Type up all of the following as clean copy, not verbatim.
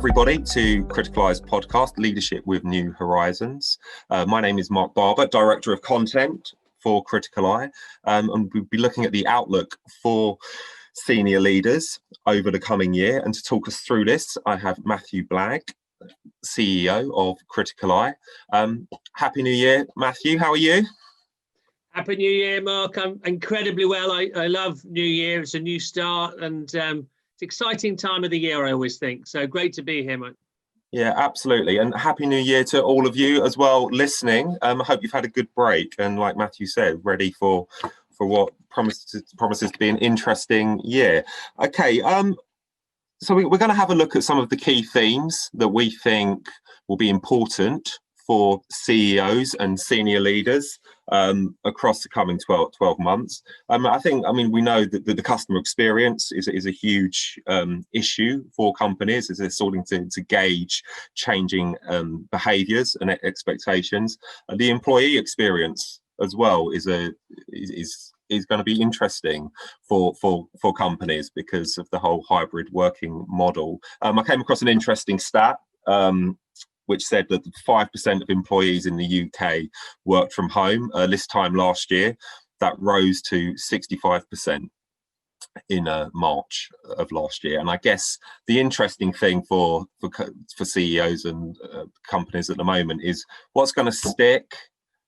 everybody to Criticaleye's podcast, Leadership with New Horizons. My name is Marc Barber, Director of Content for Criticaleye, and we'll be looking at the outlook for senior leaders over the coming year. And to talk us through this, I have Matthew Blagg, CEO of Criticaleye. Happy New Year, Matthew. How are you? Happy New Year, Mark. I'm incredibly well. I love New Year. It's a new start, and it's an exciting time of the year, I always think. So great to be here, mate. Yeah, absolutely. And Happy New Year to all of you as well listening. I hope you've had a good break and, like Matthew said, ready for what promises to be an interesting year. Okay, so we're going to have a look at some of the key themes that we think will be important for CEOs and senior leaders across the coming 12 months. We know that the customer experience is a huge issue for companies as they're starting to gauge changing behaviours and expectations. The employee experience as well is going to be interesting for companies because of the whole hybrid working model. I came across an interesting stat which said that 5% of employees in the UK worked from home this time last year. That rose to 65% in March of last year. And I guess the interesting thing for CEOs and companies at the moment is what's going to stick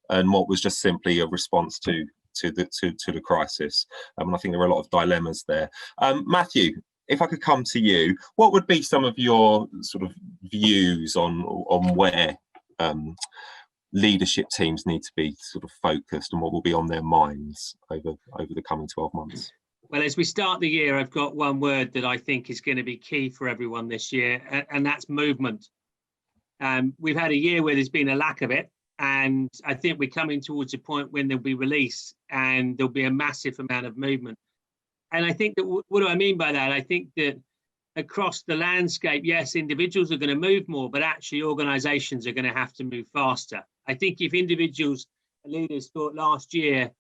and what was just simply a response to the crisis. And I think there are a lot of dilemmas there. Matthew, if I could come to you, what would be some of your sort of views on where leadership teams need to be sort of focused and what will be on their minds over the coming 12 months? Well, as we start the year, I've got one word that I think is going to be key for everyone this year, and that's movement. We've had a year where there's been a lack of it, and I think we're coming towards a point when there'll be release and there'll be a massive amount of movement. And I think that, what do I mean by that? I think that across the landscape, yes, individuals are going to move more, but actually organizations are going to have to move faster. I think if individuals and leaders thought last year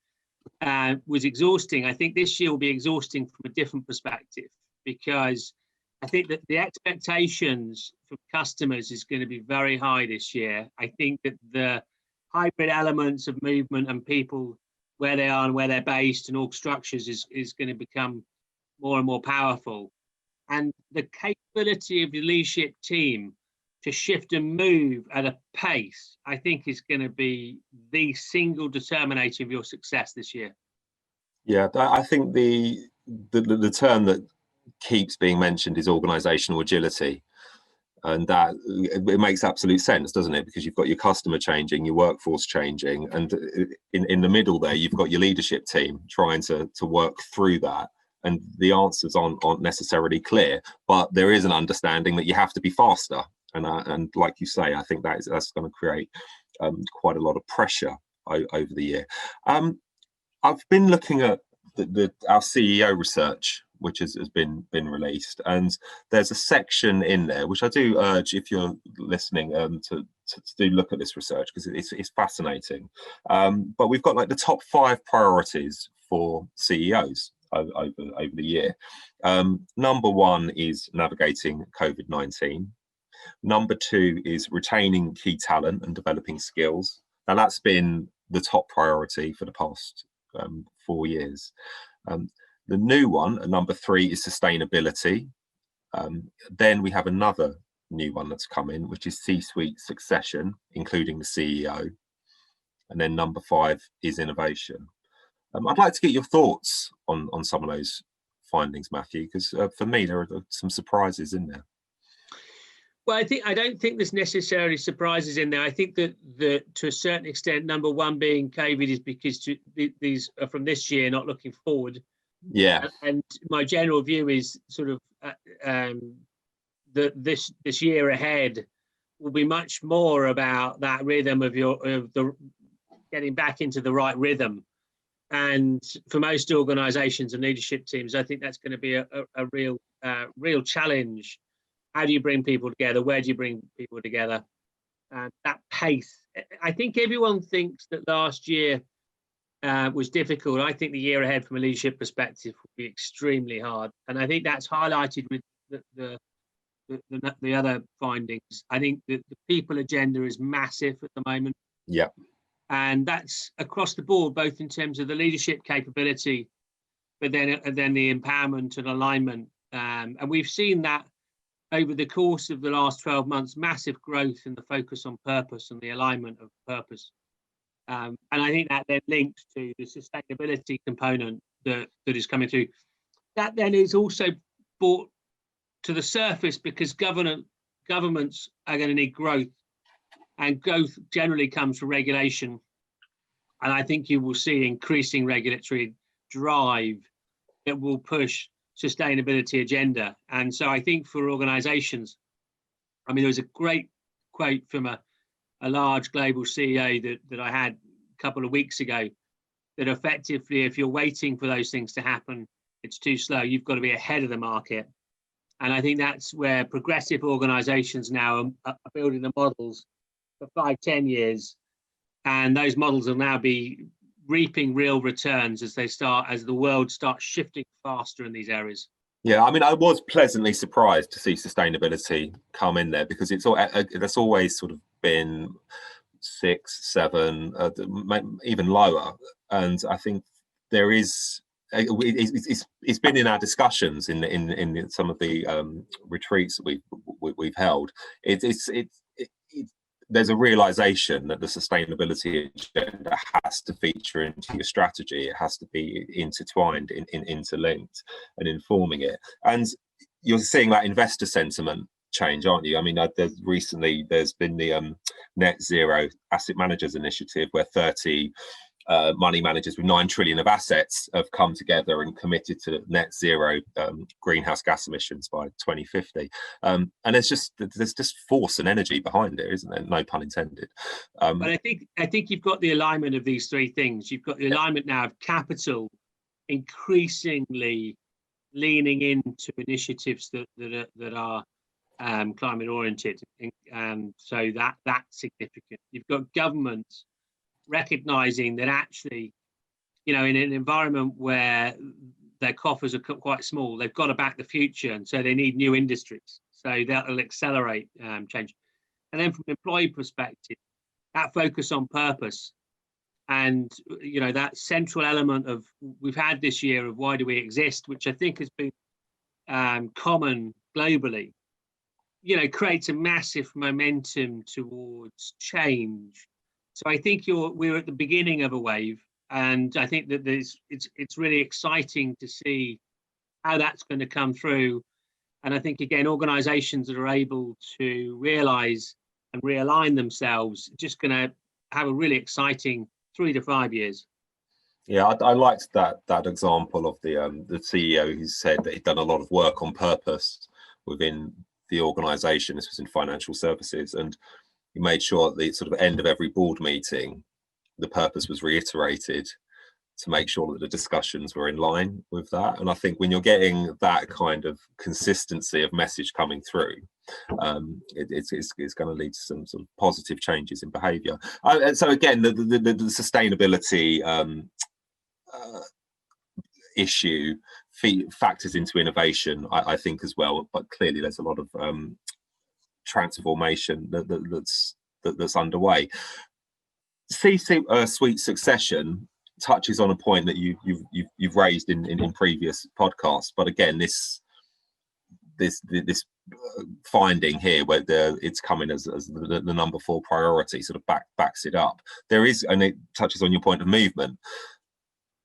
was exhausting, I think this year will be exhausting from a different perspective, because I think that the expectations from customers is going to be very high this year. I think that the hybrid elements of movement and people where they are and where they're based and org structures is going to become more and more powerful. And the capability of the leadership team to shift and move at a pace, I think, is going to be the single determinator of your success this year. Yeah, I think the term that keeps being mentioned is organizational agility. And that it makes absolute sense, doesn't it? Because you've got your customer changing, your workforce changing, and in the middle there, you've got your leadership team trying to work through that. And the answers aren't necessarily clear, but there is an understanding that you have to be faster. And like you say, I think that's going to create quite a lot of pressure over the year. I've been looking at our CEO research, which has been released, and there's a section in there which I do urge, if you're listening, to do look at this research, because it's fascinating. But we've got like the top 5 priorities for CEOs over the year. Number 1 is navigating COVID-19. Number 2 is retaining key talent and developing skills. Now that's been the top priority for the past 4 years. The new one, number 3, is sustainability. Then we have another new one that's come in, which is C-suite succession, including the CEO. And then number 5 is innovation. I'd like to get your thoughts on some of those findings, Matthew, because for me, there are some surprises in there. Well, I don't think there's necessarily surprises in there. I think that to a certain extent, number 1 being COVID is because these are from this year, not looking forward. Yeah. And my general view is sort of that this year ahead will be much more about that rhythm of the getting back into the right rhythm. And for most organizations and leadership teams, I think that's going to be a real challenge. How do you bring people together? Where do you bring people together? That pace. I think everyone thinks that last year was difficult. I think the year ahead from a leadership perspective will be extremely hard. And I think that's highlighted with the the other findings. I think that the people agenda is massive at the moment. Yeah. And that's across the board, both in terms of the leadership capability, but then the empowerment and alignment. And we've seen that over the course of the last 12 months, massive growth in the focus on purpose and the alignment of purpose. And I think that then links to the sustainability component that is coming through. That then is also brought to the surface because governments are going to need growth, and growth generally comes from regulation. And I think you will see increasing regulatory drive that will push sustainability agenda. And so I think for organizations, I mean, there was a great quote from a large global CEO that I had a couple of weeks ago, that effectively, if you're waiting for those things to happen, it's too slow. You've got to be ahead of the market. And I think that's where progressive organizations now are building the models for 5-10 years. And those models will now be reaping real returns as the world starts shifting faster in these areas. Yeah, I mean, I was pleasantly surprised to see sustainability come in there, because that's always sort of been 6, 7, even lower. And I think there is, it's been in our discussions in some of the retreats that we've held. There's a realization that the sustainability agenda has to feature into your strategy. It has to be intertwined, interlinked, and informing it. And you're seeing that investor sentiment change, aren't you? I mean, there's been the Net Zero Asset Managers Initiative, where 30 money managers with 9 trillion of assets have come together and committed to net zero greenhouse gas emissions by 2050. And there's just force and energy behind it, isn't there? No pun intended. But I think you've got the alignment of these three things. You've got the alignment now of capital increasingly leaning into initiatives that are climate oriented, and so that's significant. You've got governments recognizing that actually, in an environment where their coffers are quite small, they've got to back the future, and so they need new industries. So that will accelerate change. And then from an employee perspective, that focus on purpose and that central element of we've had this year of why do we exist, which I think has been common globally, creates a massive momentum towards change. So I think we're at the beginning of a wave, and I think that it's really exciting to see how that's going to come through. And I think, again, organizations that are able to realize and realign themselves are just going to have a really exciting 3 to 5 years. Yeah, I liked that example of the CEO who said that he'd done a lot of work on purpose within the organization. This was in financial services, and he made sure at the sort of end of every board meeting, the purpose was reiterated to make sure that the discussions were in line with that. And I think when you're getting that kind of consistency of message coming through, it's going to lead to some sort of positive changes in behaviour. And so again, the sustainability issue factors into innovation, I think, as well. But clearly, there's a lot of transformation that's underway. C-suite succession touches on a point that you've raised in previous podcasts, but again, this finding here, where it's coming as the number 4 priority, sort of backs it up. There is, and it touches on your point of movement.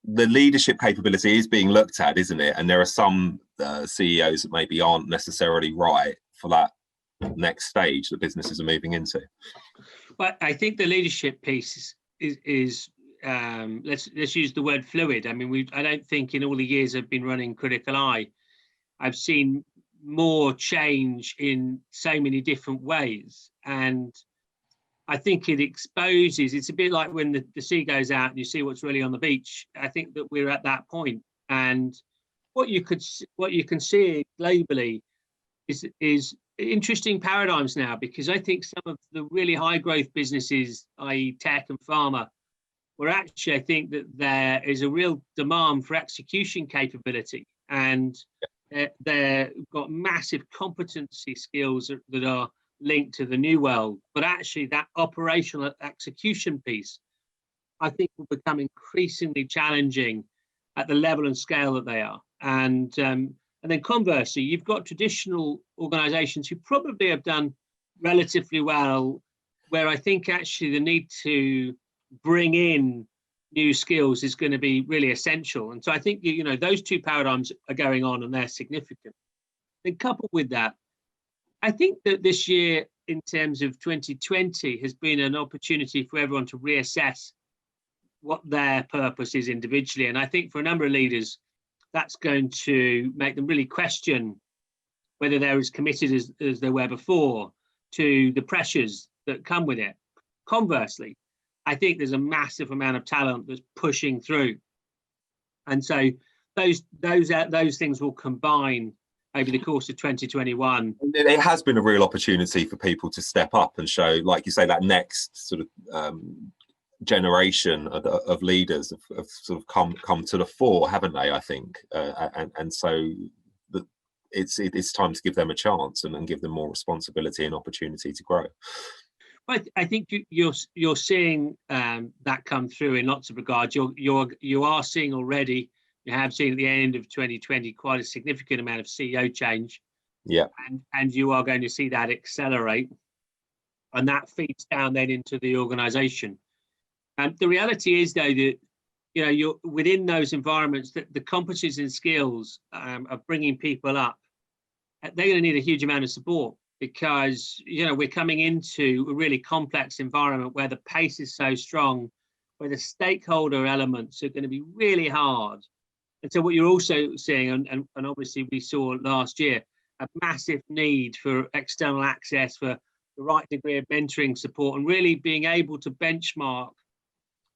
The leadership capability is being looked at, isn't it? And there are some CEOs that maybe aren't necessarily right for that next stage that businesses are moving into. But I think the leadership piece is let's use the word fluid. I mean, I don't think in all the years I've been running Criticaleye, I've seen more change in so many different ways. And I think it exposes, it's a bit like when the sea goes out and you see what's really on the beach. I think that we're at that point. And what you can see globally is interesting paradigms now, because I think some of the really high growth businesses, i.e. tech and pharma, where actually I think that there is a real demand for execution capability. And They've got massive competency skills that are linked to the new world, but actually that operational execution piece, I think, will become increasingly challenging at the level and scale that they are. And then conversely, you've got traditional organizations who probably have done relatively well, where I think actually the need to bring in new skills is going to be really essential. And so I think, you know, those two paradigms are going on and they're significant. Then coupled with that, I think that this year, in terms of 2020, has been an opportunity for everyone to reassess what their purpose is individually. And I think for a number of leaders, that's going to make them really question whether they're as committed as they were before to the pressures that come with it. Conversely, I think there's a massive amount of talent that's pushing through. And so those things will combine over the course of 2021. It has been a real opportunity for people to step up and show, like you say, that next sort of generation of leaders have sort of come to the fore, haven't they? I think, and so it's time to give them a chance and give them more responsibility and opportunity to grow. I think you're seeing that come through in lots of regards. You are seeing already. You have seen at the end of 2020 quite a significant amount of CEO change. Yeah, and you are going to see that accelerate, and that feeds down then into the organisation. And the reality is, though, that you know you're within those environments that the competencies and skills of bringing people up, they're going to need a huge amount of support, because you know we're coming into a really complex environment where the pace is so strong, where the stakeholder elements are going to be really hard. And so what you're also seeing, and obviously we saw last year, a massive need for external access, for the right degree of mentoring support, and really being able to benchmark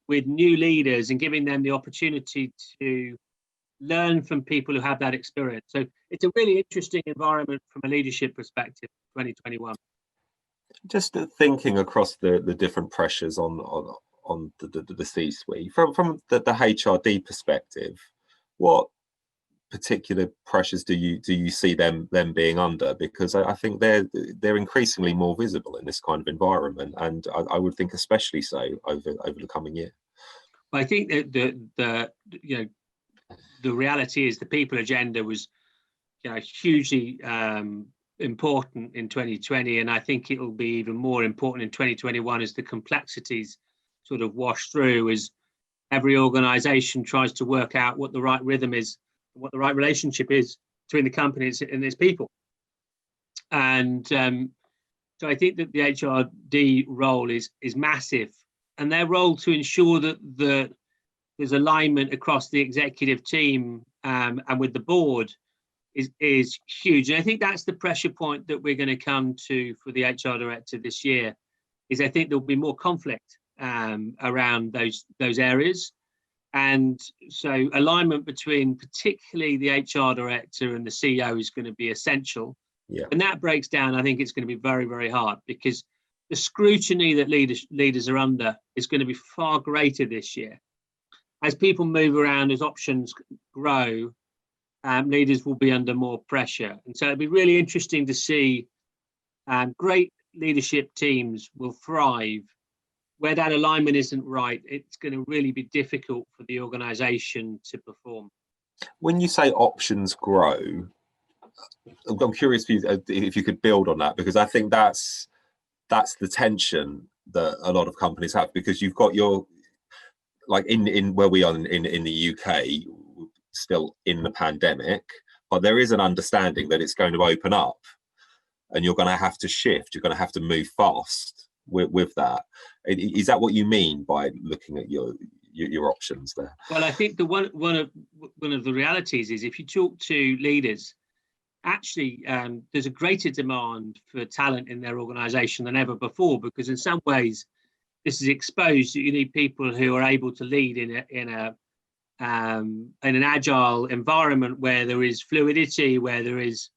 with new leaders and giving them the opportunity to learn from people who have that experience. So it's a really interesting environment from a leadership perspective, 2021. Just thinking across the different pressures on the C-suite, from the HRD perspective, what particular pressures do you see them being under? Because I think they're increasingly more visible in this kind of environment, and I would think especially so over the coming year. I think that the reality is the people agenda was hugely important in 2020, and I think it will be even more important in 2021 as the complexities sort of wash through, as every organization tries to work out what the right rhythm is, what the right relationship is between the companies and its people. And so I think that the HRD role is massive, and their role to ensure that there's alignment across the executive team and with the board is huge. And I think that's the pressure point that we're going to come to for the HR director this year, is I think there'll be more conflict around those areas. And so alignment between particularly the HR director and the CEO is going to be essential. Yeah. And that breaks down, I think it's going to be very, very hard, because the scrutiny that leaders are under is going to be far greater this year. As people move around, as options grow, leaders will be under more pressure. And so it'll be really interesting to see great leadership teams will thrive. Where that alignment isn't right, it's going to really be difficult for the organization to perform. When you say options grow, I'm curious if you could build on that, because I think that's the tension that a lot of companies have, because you've got your, like in where we are in the UK, still in the pandemic, but there is an understanding that it's going to open up and you're going to have to shift, you're going to have to move fast with that. Is that what you mean by looking at your options there? Well, I think the one of the realities is, if you talk to leaders, actually there's a greater demand for talent in their organization than ever before, because in some ways this is exposed that you need people who are able to lead in an agile environment where there is fluidity, where there is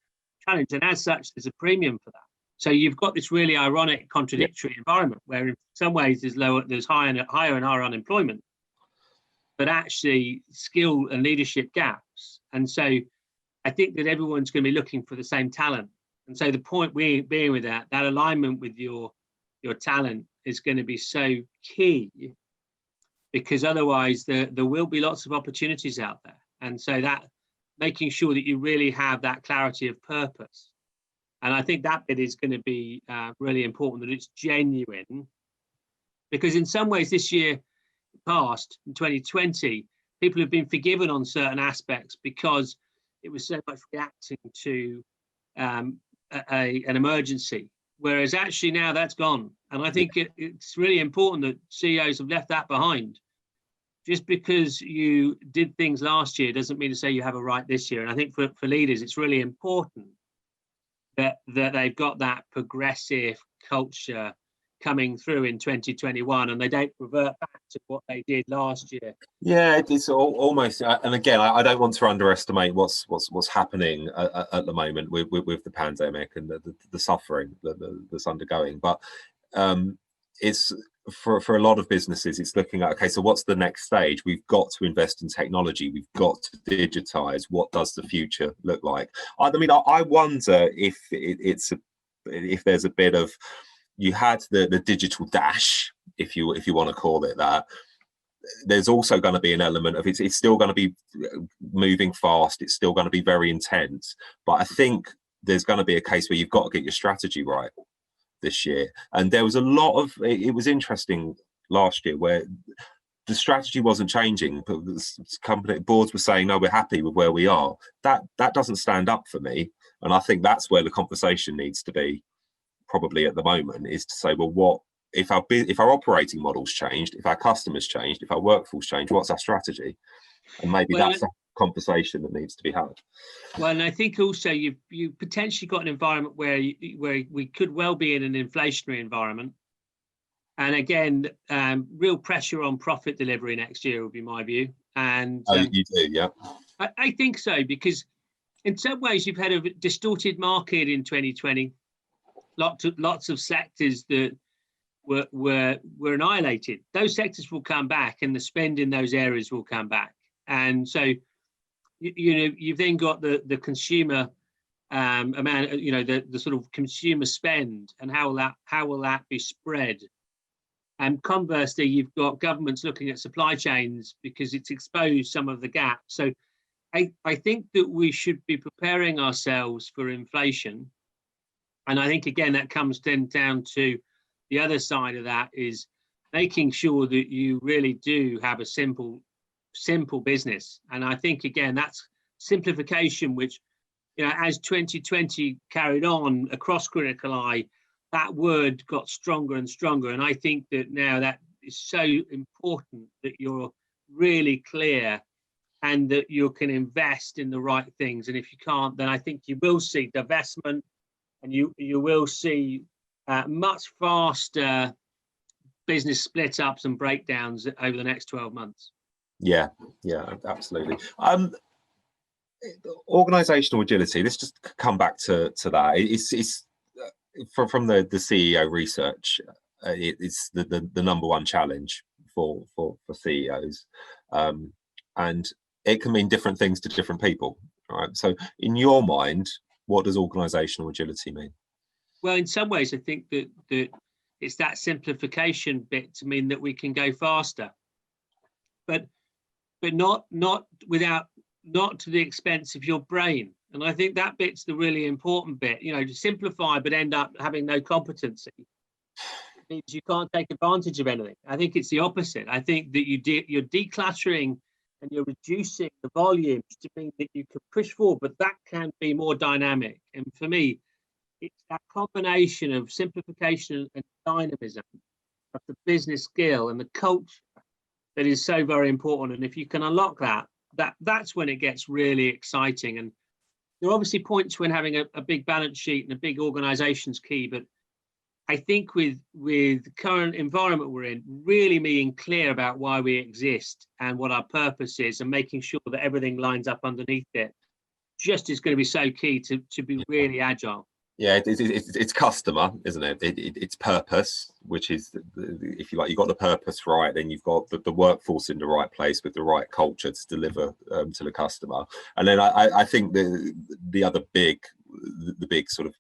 challenge, and as such there's a premium for that. So you've got this really ironic, contradictory environment where in some ways there's higher and higher unemployment, but actually skill and leadership gaps. And so I think that everyone's going to be looking for the same talent. And so the point being with that alignment with your talent is going to be so key, because otherwise there will be lots of opportunities out there. And so that making sure that you really have that clarity of purpose. And I think that bit is going to be really important, that it's genuine, because in some ways this year past, in 2020, people have been forgiven on certain aspects because it was so much reacting to an emergency, whereas actually now that's gone. And I think it's really important that CEOs have left that behind. Just because you did things last year doesn't mean to say you have a right this year. And I think for leaders, it's really important that they've got that progressive culture coming through in 2021, and they don't revert back to what they did last year. Yeah, it's almost, and again, I don't want to underestimate what's happening at the moment with the pandemic and the suffering that's undergoing. But it's for a lot of businesses, it's looking at, okay, so what's the next stage? We've got to invest in technology. We've got to digitize. What does the future look like? I mean, I wonder if if there's a bit of, you had the digital dash, if you want to call it that. There's also going to be an element of it's still going to be moving fast. It's still going to be very intense. But I think there's going to be a case where you've got to get your strategy right this year. And there was a lot of, it was interesting last year where the strategy wasn't changing, but the company boards were saying, no, we're happy with where we are. That doesn't stand up for me. And I think that's where the conversation needs to be probably at the moment, is to say, well, what if our operating model's changed, if our customers changed, if our workforce changed, what's our strategy? And maybe that's a conversation that needs to be had. Well, and I think also you potentially got an environment where we could well be in an inflationary environment, and again, real pressure on profit delivery next year would be my view. And you do, yeah. I think so, because in some ways you've had a distorted market in 2020. Lots of sectors that were annihilated. Those sectors will come back, and the spend in those areas will come back. And so, you've then got the consumer amount, the sort of consumer spend, and how will that be spread? And conversely, you've got governments looking at supply chains because it's exposed some of the gaps. So I think that we should be preparing ourselves for inflation. And I think, again, that comes then down to the other side of that, is making sure that you really do have a simple business. And I think, again, that's simplification, which, as 2020 carried on across Criticaleye, that word got stronger and stronger. And I think that now that is so important, that you're really clear and that you can invest in the right things. And if you can't, then I think you will see divestment, and you will see much faster business split ups and breakdowns over the next 12 months. Yeah, absolutely. Organizational agility, let's just come back to that. It's from the CEO research, it's the number one challenge for CEOs, and it can mean different things to different people. All right. So in your mind, what does organizational agility mean? Well, in some ways, I think that it's that simplification bit to mean that we can go faster, but not to the expense of your brain. And I think that bit's the really important bit. To simplify but end up having no competency means you can't take advantage of anything. I think it's the opposite. I think that you're decluttering and you're reducing the volumes to mean that you can push forward, but that can be more dynamic. And for me, it's that combination of simplification and dynamism of the business skill and the culture that is so very important. And if you can unlock that's when it gets really exciting. And there are obviously points when having a big balance sheet and a big organization is key, but I think with the current environment we're in, really being clear about why we exist and what our purpose is, and making sure that everything lines up underneath it, just is going to be so key to be really agile. Yeah, it's customer, isn't it? It's purpose, which is, if you like, you've got the purpose right, then you've got the workforce in the right place with the right culture to deliver to the customer. And then I think the other big sort of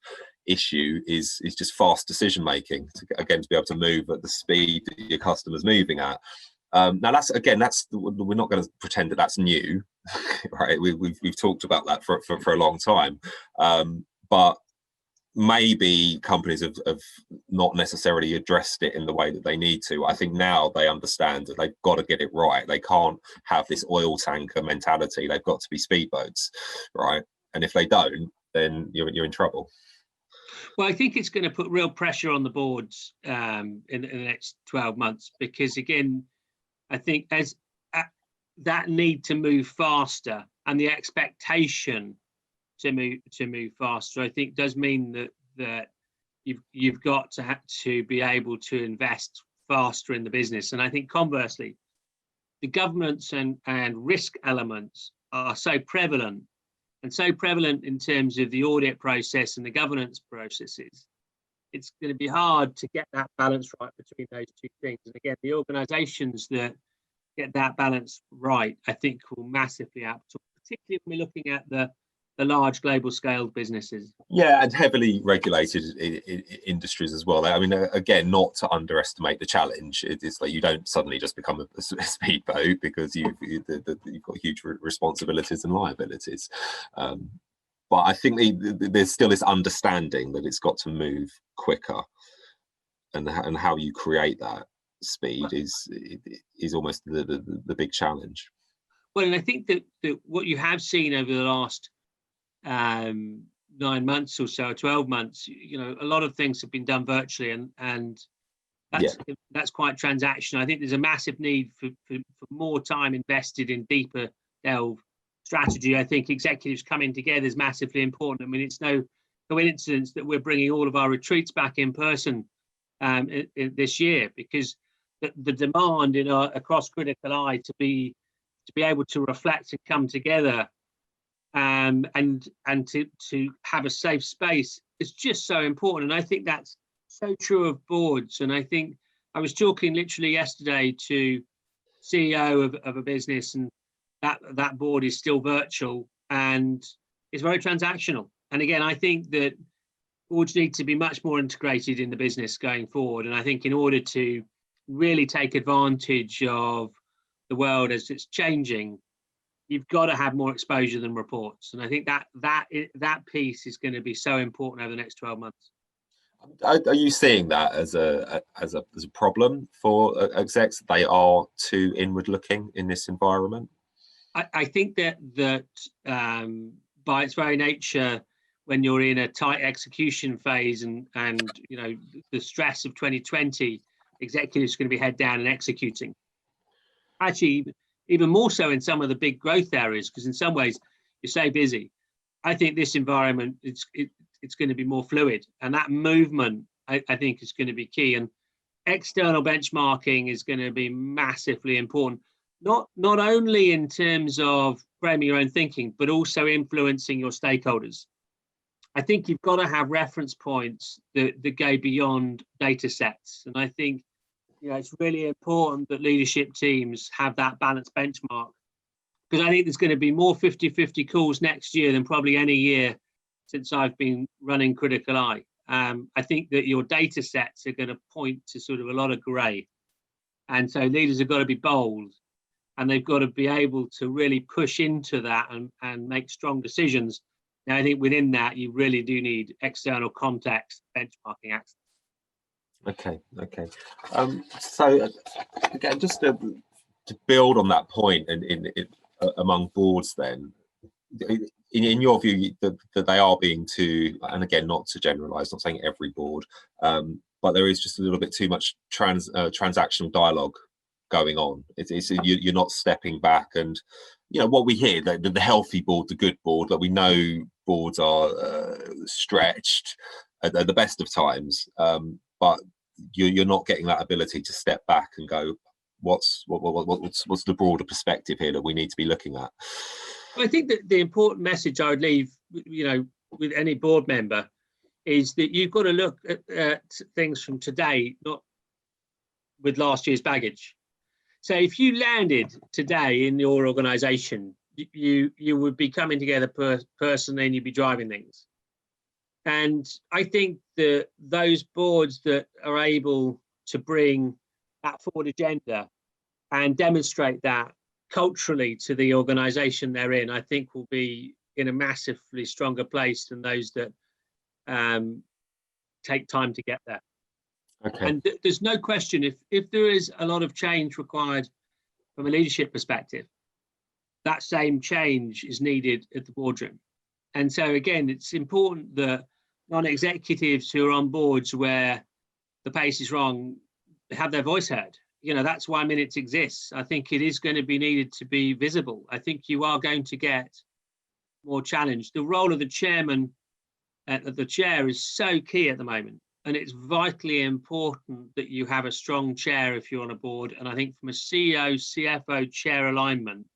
issue is just fast decision making, to be able to move at the speed that your customer's moving at. Now we're not going to pretend that that's new, right? We've talked about that for a long time, but maybe companies have not necessarily addressed it in the way that they need to. I think now they understand that they've got to get it right. They can't have this oil tanker mentality. They've got to be speedboats, right? And if they don't, then you're in trouble. Well, I think it's going to put real pressure on the boards in the next 12 months, because again, I think as that need to move faster and the expectation to move faster, I think does mean that you've got to be able to invest faster in the business. And I think conversely, the governance and risk elements are so prevalent in terms of the audit process and the governance processes. It's going to be hard to get that balance right between those two things. And again, the organizations that get that balance right, I think, will massively outperform, particularly when we're looking at the large global scale businesses. Yeah, and heavily regulated industries as well. I mean, again, not to underestimate the challenge. It's like you don't suddenly just become a speedboat, because you've got huge responsibilities and liabilities. But I think there's still this understanding that it's got to move quicker, and how you create that speed is almost the big challenge. Well, and I think that what you have seen over the last 9 months or so, 12 months, a lot of things have been done virtually, and that's quite transactional. I think there's a massive need for more time invested in deeper delve strategy. I think executives coming together is massively important. I mean, it's no coincidence that we're bringing all of our retreats back in person this year, because the demand across Criticaleye to be able to reflect and come together and to have a safe space is just so important. And I think that's so true of boards. And I think I was talking literally yesterday to CEO of a business, and that board is still virtual and it's very transactional. And again, I think that boards need to be much more integrated in the business going forward. And I think in order to really take advantage of the world as it's changing, you've got to have more exposure than reports. And I think that piece is going to be so important over the next 12 months. Are you seeing that as a problem for execs? They are too inward looking in this environment. I think that by its very nature, when you're in a tight execution phase and the stress of 2020, executives are going to be head down and executing. Actually, even more so in some of the big growth areas, because in some ways you're so busy. I think this environment, it's going to be more fluid, and that movement I think is going to be key. And external benchmarking is going to be massively important, not only in terms of framing your own thinking, but also influencing your stakeholders. I think you've got to have reference points that go beyond data sets. And I think it's really important that leadership teams have that balanced benchmark, because I think there's going to be more 50-50 calls next year than probably any year since I've been running Criticaleye. I think that your data sets are going to point to sort of a lot of grey. And so leaders have got to be bold, and they've got to be able to really push into that and make strong decisions. Now, I think within that, you really do need external context, benchmarking access. Okay. So again, just to build on that point, and among boards, then, in your view, that they are being too, and again, not to generalize, not saying every board, but there is just a little bit too much transactional dialogue going on. You're not stepping back, and what we hear, the healthy board, the good board, that we know boards are stretched at the best of times, but you're not getting that ability to step back and go, what's the broader perspective here that we need to be looking at? I think that the important message I would leave, with any board member, is that you've got to look at things from today, not with last year's baggage. So if you landed today in your organization, you would be coming together personally and you'd be driving things. And I think that those boards that are able to bring that forward agenda and demonstrate that culturally to the organization they're in, I think will be in a massively stronger place than those that take time to get there. Okay. And there's no question, if there is a lot of change required from a leadership perspective, that same change is needed at the boardroom. And so again, it's important that non-executives who are on boards where the pace is wrong have their voice heard. You know, that's why minutes exists. I think it is going to be needed to be visible. I think you are going to get more challenge. The role of the chairman at the chair is so key at the moment. And it's vitally important that you have a strong chair if you're on a board. And I think from a CEO, CFO chair alignment,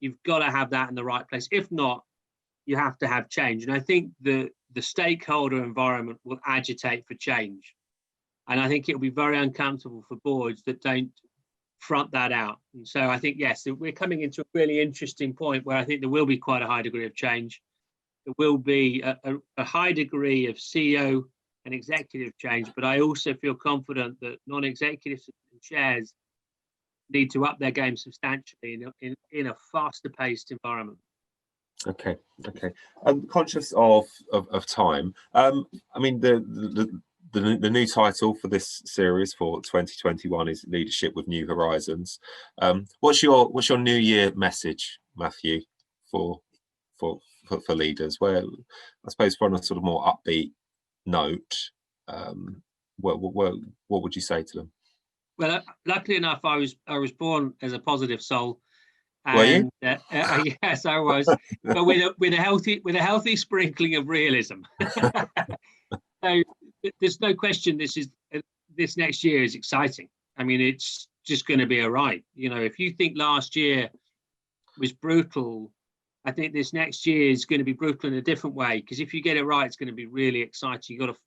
you've got to have that in the right place. If not, you have to have change. And I think the stakeholder environment will agitate for change. And I think it'll be very uncomfortable for boards that don't front that out. And so I think, yes, we're coming into a really interesting point where I think there will be quite a high degree of change. There will be a high degree of CEO and executive change, but I also feel confident that non-executives and chairs need to up their game substantially in a faster paced environment. Okay. I'm conscious of time. I mean, the new title for this series for 2021 is Leadership with New Horizons. What's your New Year message, Matthew, for leaders? Where I suppose on a sort of more upbeat note, what would you say to them? Well, luckily enough, I was born as a positive soul. And, were you? Yes, I was, but with a healthy sprinkling of realism. So there's no question this next year is exciting. I mean, it's just going to be a ride. You know, if you think last year was brutal, I think this next year is going to be brutal in a different way, because if you get it right, it's going to be really exciting. You've got to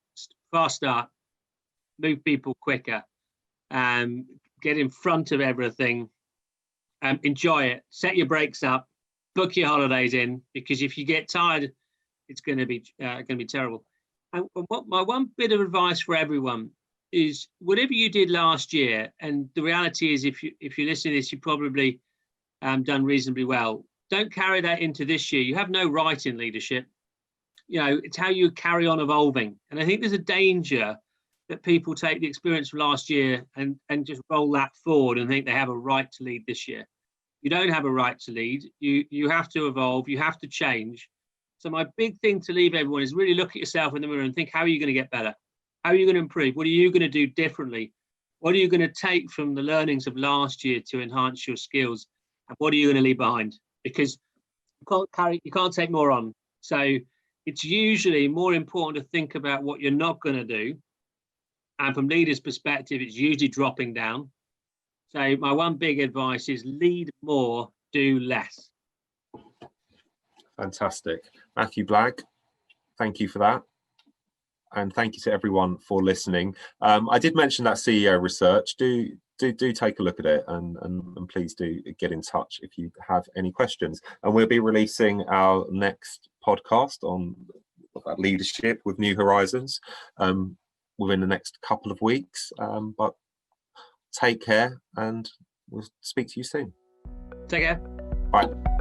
fast start, move people quicker, get in front of everything, enjoy it, set your brakes up, book your holidays in, because if you get tired, it's going to be terrible. And my one bit of advice for everyone is, whatever you did last year, and the reality is, if you listen to this, you probably done reasonably well. Don't carry that into this year. You have no right in leadership. You know, it's how you carry on evolving. And I think there's a danger that people take the experience of last year and just roll that forward and think they have a right to lead this year. You don't have a right to lead. You have to evolve. You have to change. So my big thing to leave everyone is really look at yourself in the mirror and think, how are you going to get better? How are you going to improve? What are you going to do differently? What are you going to take from the learnings of last year to enhance your skills? And what are you going to leave behind? Because you can't take more on. So it's usually more important to think about what you're not going to do. And from leaders' perspective, it's usually dropping down. So my one big advice is lead more, do less. Fantastic. Matthew Blagg, thank you for that. And thank you to everyone for listening. I did mention that CEO research. Do take a look at it, and please do get in touch if you have any questions. And we'll be releasing our next podcast on leadership with New Horizons within the next couple of weeks. But take care, and we'll speak to you soon. Take care. Bye.